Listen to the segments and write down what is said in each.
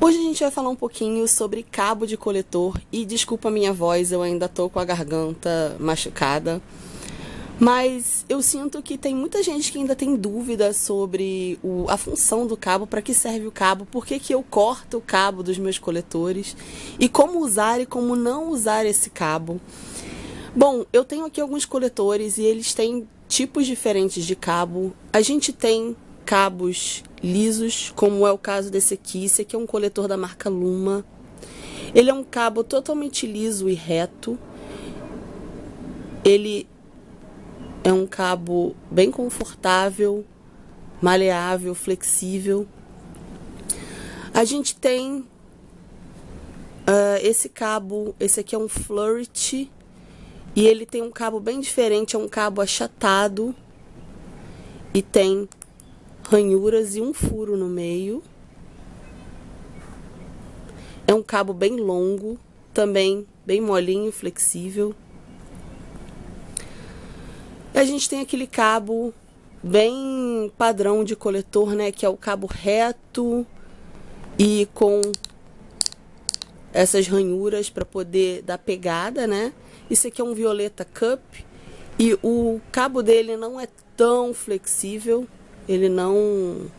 Hoje a gente vai falar um pouquinho sobre cabo de coletor e desculpa a minha voz, eu ainda tô com a garganta machucada. Mas eu sinto que tem muita gente que ainda tem dúvida sobre a função do cabo, para que serve o cabo, por que eu corto o cabo dos meus coletores e como usar e como não usar esse cabo. Bom, eu tenho aqui alguns coletores e eles têm tipos diferentes de cabo. A gente tem cabos lisos, como é o caso desse aqui. Esse aqui é um coletor da marca Luma. Ele é um cabo totalmente liso e reto. Ele é um cabo bem confortável, maleável, flexível. A gente tem esse cabo, esse aqui é um Flirt, e ele tem um cabo bem diferente, é um cabo achatado e tem ranhuras e um furo no meio. É um cabo bem longo, também bem molinho, flexível. A gente tem aquele cabo bem padrão de coletor, né? Que é o cabo reto e com essas ranhuras para poder dar pegada, né? Esse aqui é um Violeta Cup e o cabo dele não é tão flexível, ele não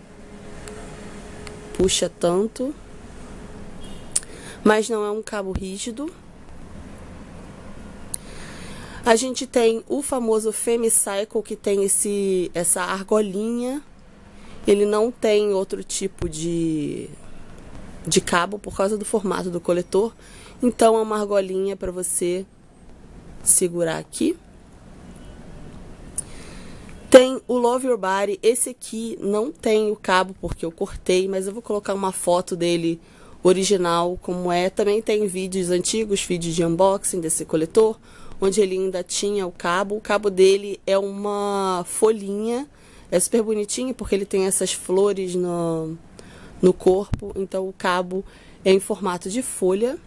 puxa tanto, mas não é um cabo rígido. A gente tem o famoso Femicycle, que tem essa argolinha. Ele não tem outro tipo de cabo por causa do formato do coletor. Então é uma argolinha para você segurar aqui. Tem o Love Your Body. Esse aqui não tem o cabo porque eu cortei, mas eu vou colocar uma foto dele original como é. Também tem vídeos antigos, vídeos de unboxing desse coletor, onde ele ainda tinha o cabo. O cabo dele é uma folhinha, é super bonitinho porque ele tem essas flores no corpo, então o cabo é em formato de folha.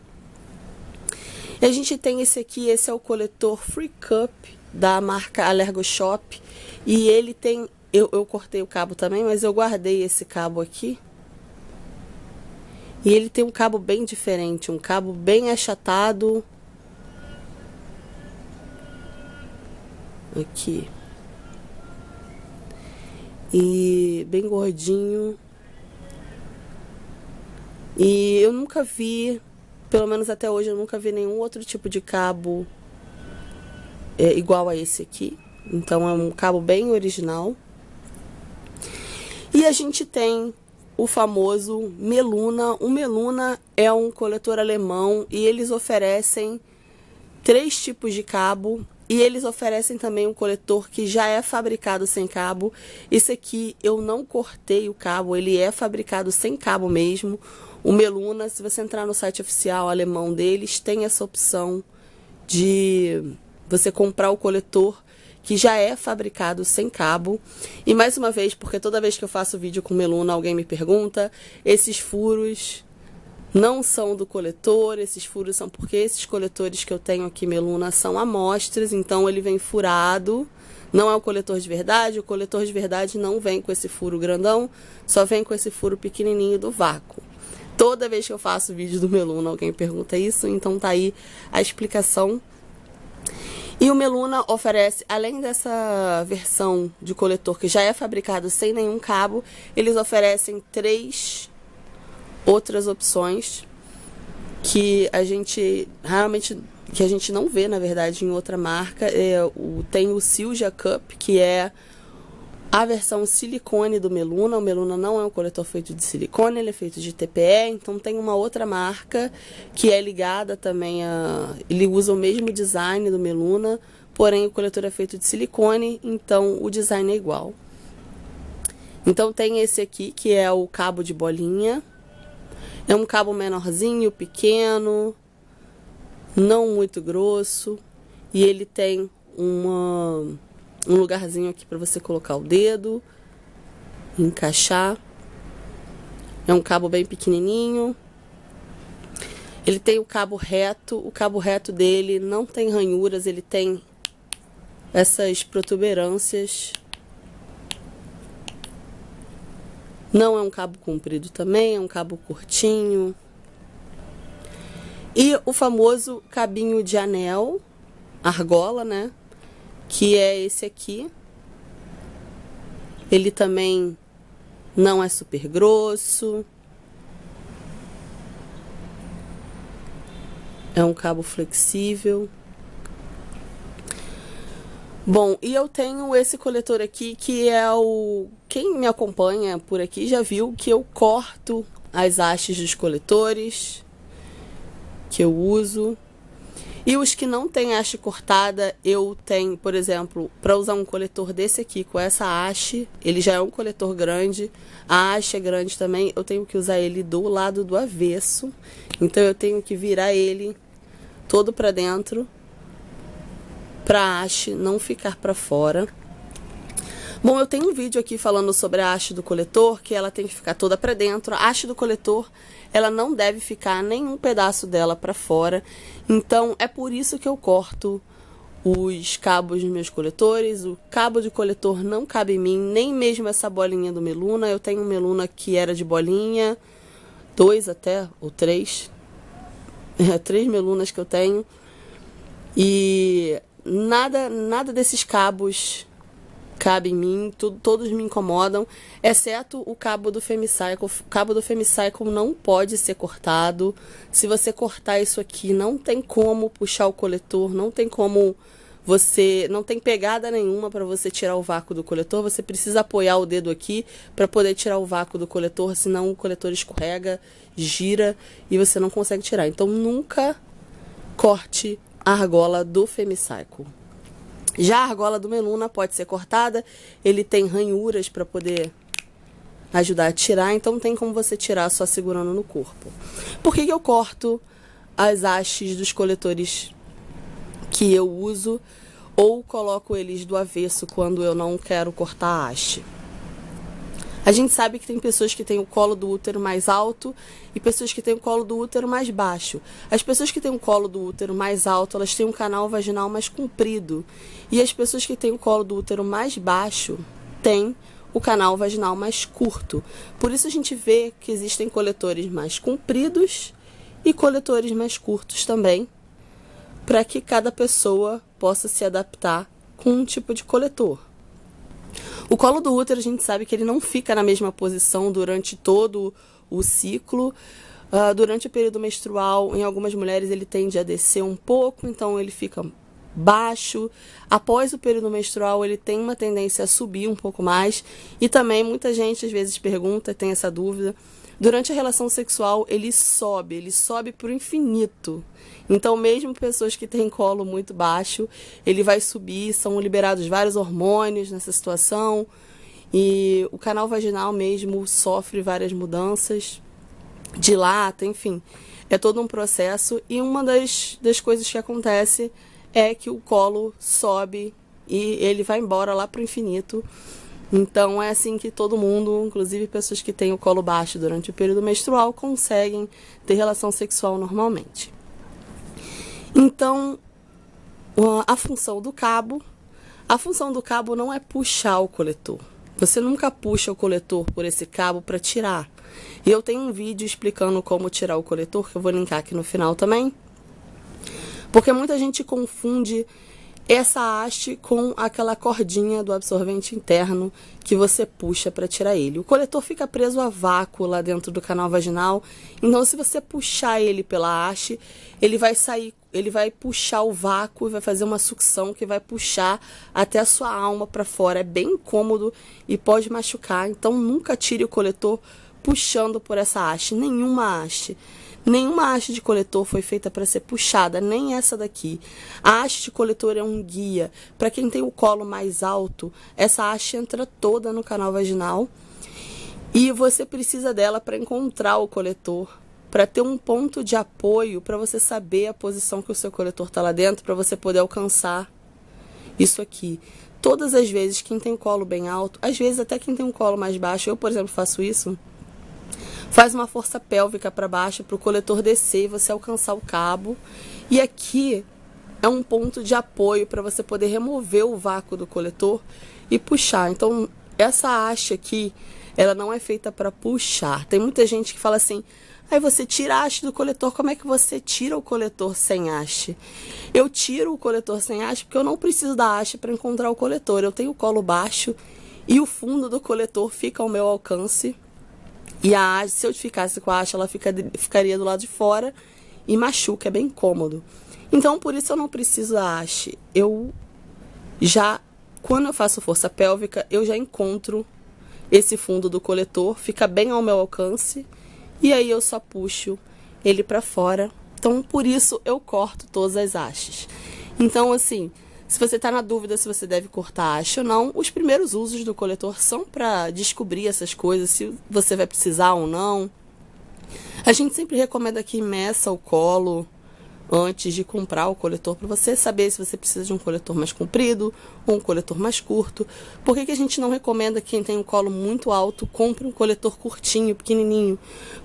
E a gente tem esse aqui, esse é o coletor Free Cup da marca Allergo Shop, e ele tem, eu cortei o cabo também, mas eu guardei esse cabo aqui. E ele tem um cabo bem diferente, um cabo bem achatado. Aqui. E bem gordinho. E eu nunca vi, pelo menos até hoje, eu nunca vi nenhum outro tipo de cabo igual a esse aqui. Então é um cabo bem original. E a gente tem o famoso Meluna. O Meluna é um coletor alemão e eles oferecem 3 tipos de cabo. E eles oferecem também um coletor que já é fabricado sem cabo. Esse aqui eu não cortei o cabo, ele é fabricado sem cabo mesmo. O Meluna, se você entrar no site oficial alemão deles, tem essa opção de você comprar o coletor que já é fabricado sem cabo. E mais uma vez, porque toda vez que eu faço vídeo com Meluna, alguém me pergunta, esses furos não são do coletor, esses furos são porque esses coletores que eu tenho aqui, Meluna, são amostras, então ele vem furado, não é o coletor de verdade. O coletor de verdade não vem com esse furo grandão, só vem com esse furo pequenininho do vácuo. Toda vez que eu faço vídeo do Meluna, alguém pergunta isso, então tá aí a explicação. E o Meluna oferece, além dessa versão de coletor que já é fabricado sem nenhum cabo, eles oferecem 3 outras opções que a gente realmente não vê, na verdade, em outra marca. Tem o Silja Cup, que é a versão silicone do Meluna. O Meluna não é um coletor feito de silicone, ele é feito de TPE. Então tem uma outra marca que é ligada também ele usa o mesmo design do Meluna, porém o coletor é feito de silicone, então o design é igual. Então tem esse aqui, que é o cabo de bolinha. É um cabo menorzinho, pequeno, não muito grosso. E ele tem um lugarzinho aqui para você colocar o dedo, encaixar. É um cabo bem pequenininho. Ele tem o cabo reto dele não tem ranhuras, ele tem essas protuberâncias Não é um cabo comprido também, é um cabo curtinho. E o famoso cabinho de anel, argola, né? Que é esse aqui. Ele também não é super grosso. É um cabo flexível. Bom, e eu tenho esse coletor aqui que é o... Quem me acompanha por aqui já viu que eu corto as hastes dos coletores que eu uso. E os que não tem haste cortada, eu tenho, por exemplo, para usar um coletor desse aqui com essa haste, ele já é um coletor grande, a haste é grande também, eu tenho que usar ele do lado do avesso. Então eu tenho que virar ele todo para dentro, para a haste não ficar para fora. Bom, eu tenho um vídeo aqui falando sobre a haste do coletor, que ela tem que ficar toda para dentro. A haste do coletor, ela não deve ficar nenhum pedaço dela para fora. Então, é por isso que eu corto os cabos dos meus coletores. O cabo de coletor não cabe em mim, nem mesmo essa bolinha do Meluna. Eu tenho um Meluna que era de bolinha, 2 até, ou 3. 3 Melunas que eu tenho. E nada desses cabos cabe em mim, todos me incomodam, exceto o cabo do Femicycle. O cabo do Femicycle não pode ser cortado. Se você cortar isso aqui, não tem como puxar o coletor, não tem como você... Não tem pegada nenhuma para você tirar o vácuo do coletor. Você precisa apoiar o dedo aqui para poder tirar o vácuo do coletor, senão o coletor escorrega, gira e você não consegue tirar. Então, nunca corte a argola do Femicycle. Já a argola do Meluna pode ser cortada, ele tem ranhuras para poder ajudar a tirar, então tem como você tirar só segurando no corpo. Por que eu corto as hastes dos coletores que eu uso ou coloco eles do avesso quando eu não quero cortar a haste? A gente sabe que tem pessoas que têm o colo do útero mais alto e pessoas que têm o colo do útero mais baixo. As pessoas que têm o colo do útero mais alto, elas têm um canal vaginal mais comprido. E as pessoas que têm o colo do útero mais baixo têm o canal vaginal mais curto. Por isso a gente vê que existem coletores mais compridos e coletores mais curtos também, para que cada pessoa possa se adaptar com um tipo de coletor. O colo do útero, a gente sabe que ele não fica na mesma posição durante todo o ciclo. Durante o período menstrual, em algumas mulheres, ele tende a descer um pouco, então ele fica baixo. Após o período menstrual, ele tem uma tendência a subir um pouco mais. E também, muita gente às vezes pergunta, tem essa dúvida, durante a relação sexual, ele sobe para o infinito. Então, mesmo pessoas que têm colo muito baixo, ele vai subir, são liberados vários hormônios nessa situação. E o canal vaginal mesmo sofre várias mudanças, dilata, enfim. É todo um processo e uma das coisas que acontece é que o colo sobe e ele vai embora lá para o infinito. Então, é assim que todo mundo, inclusive pessoas que têm o colo baixo durante o período menstrual, conseguem ter relação sexual normalmente. Então, a função do cabo não é puxar o coletor. Você nunca puxa o coletor por esse cabo para tirar. E eu tenho um vídeo explicando como tirar o coletor, que eu vou linkar aqui no final também. Porque muita gente confunde essa haste com aquela cordinha do absorvente interno que você puxa para tirar ele. O coletor fica preso a vácuo lá dentro do canal vaginal, então se você puxar ele pela haste, ele vai sair, ele vai puxar o vácuo e vai fazer uma sucção que vai puxar até a sua alma para fora. É bem incômodo e pode machucar, então nunca tire o coletor puxando por essa haste, nenhuma haste. Nenhuma haste de coletor foi feita para ser puxada, nem essa daqui. A haste de coletor é um guia. Para quem tem o colo mais alto, essa haste entra toda no canal vaginal e você precisa dela para encontrar o coletor, para ter um ponto de apoio, para você saber a posição que o seu coletor está lá dentro, para você poder alcançar isso aqui. Todas as vezes, quem tem o colo bem alto, às vezes até quem tem um colo mais baixo, eu, por exemplo, faço isso, faz uma força pélvica para baixo para o coletor descer e você alcançar o cabo. E aqui é um ponto de apoio para você poder remover o vácuo do coletor e puxar. Então, essa haste aqui, ela não é feita para puxar. Tem muita gente que fala assim: aí você tira a haste do coletor, como é que você tira o coletor sem haste? Eu tiro o coletor sem haste porque eu não preciso da haste para encontrar o coletor. Eu tenho o colo baixo e o fundo do coletor fica ao meu alcance. E a haste, se eu ficasse com a haste, ela ficaria do lado de fora e machuca, é bem incômodo. Então, por isso eu não preciso da haste. Quando eu faço força pélvica, eu já encontro esse fundo do coletor, fica bem ao meu alcance, e aí eu só puxo ele para fora. Então, por isso eu corto todas as hastes. Então, assim, se você está na dúvida se você deve cortar a haste ou não, os primeiros usos do coletor são para descobrir essas coisas, se você vai precisar ou não. A gente sempre recomenda que meça o colo antes de comprar o coletor, para você saber se você precisa de um coletor mais comprido ou um coletor mais curto. Por que a gente não recomenda que quem tem um colo muito alto compre um coletor curtinho, pequenininho?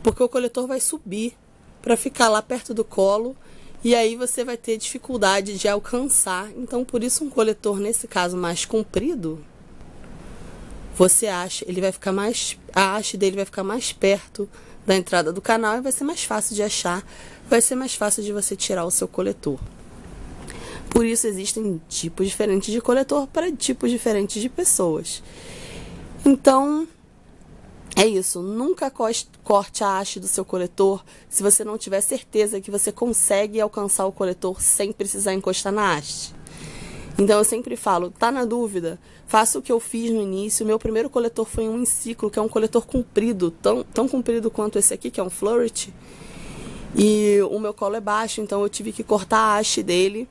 Porque o coletor vai subir para ficar lá perto do colo e aí você vai ter dificuldade de alcançar. Então, por isso um coletor, nesse caso, mais comprido, você acha, a haste dele vai ficar mais perto da entrada do canal e vai ser mais fácil de achar, vai ser mais fácil de você tirar o seu coletor. Por isso existem tipos diferentes de coletor para tipos diferentes de pessoas. Então, é isso. Nunca corte a haste do seu coletor se você não tiver certeza que você consegue alcançar o coletor sem precisar encostar na haste. Então, eu sempre falo, tá na dúvida? Faça o que eu fiz no início. Meu primeiro coletor foi um enciclo, que é um coletor comprido, tão comprido quanto esse aqui, que é um floret. E o meu colo é baixo, então eu tive que cortar a haste dele.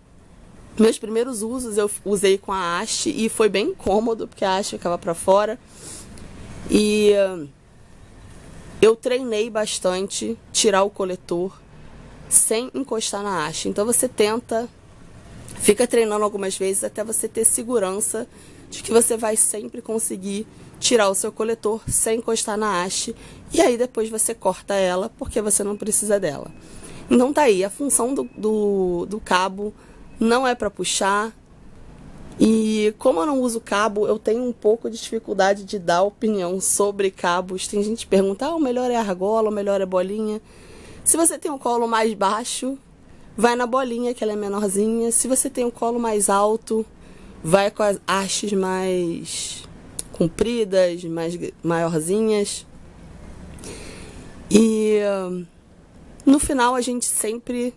Meus primeiros usos eu usei com a haste e foi bem incômodo, porque a haste ficava para fora. E eu treinei bastante tirar o coletor sem encostar na haste. Então você fica treinando algumas vezes até você ter segurança de que você vai sempre conseguir tirar o seu coletor sem encostar na haste. E aí depois você corta ela, porque você não precisa dela. Então tá aí, a função do cabo não é para puxar. E como eu não uso cabo, eu tenho um pouco de dificuldade de dar opinião sobre cabos. Tem gente que pergunta, o melhor é argola, o melhor é bolinha. Se você tem um colo mais baixo, vai na bolinha, que ela é menorzinha. Se você tem um colo mais alto, vai com as hastes mais compridas, maiorzinhas. E no final a gente sempre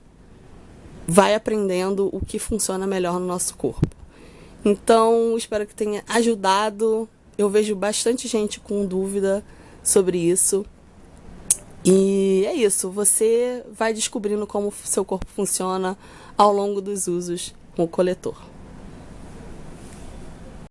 vai aprendendo o que funciona melhor no nosso corpo. Então, espero que tenha ajudado. Eu vejo bastante gente com dúvida sobre isso. E é isso, você vai descobrindo como seu corpo funciona ao longo dos usos com o coletor.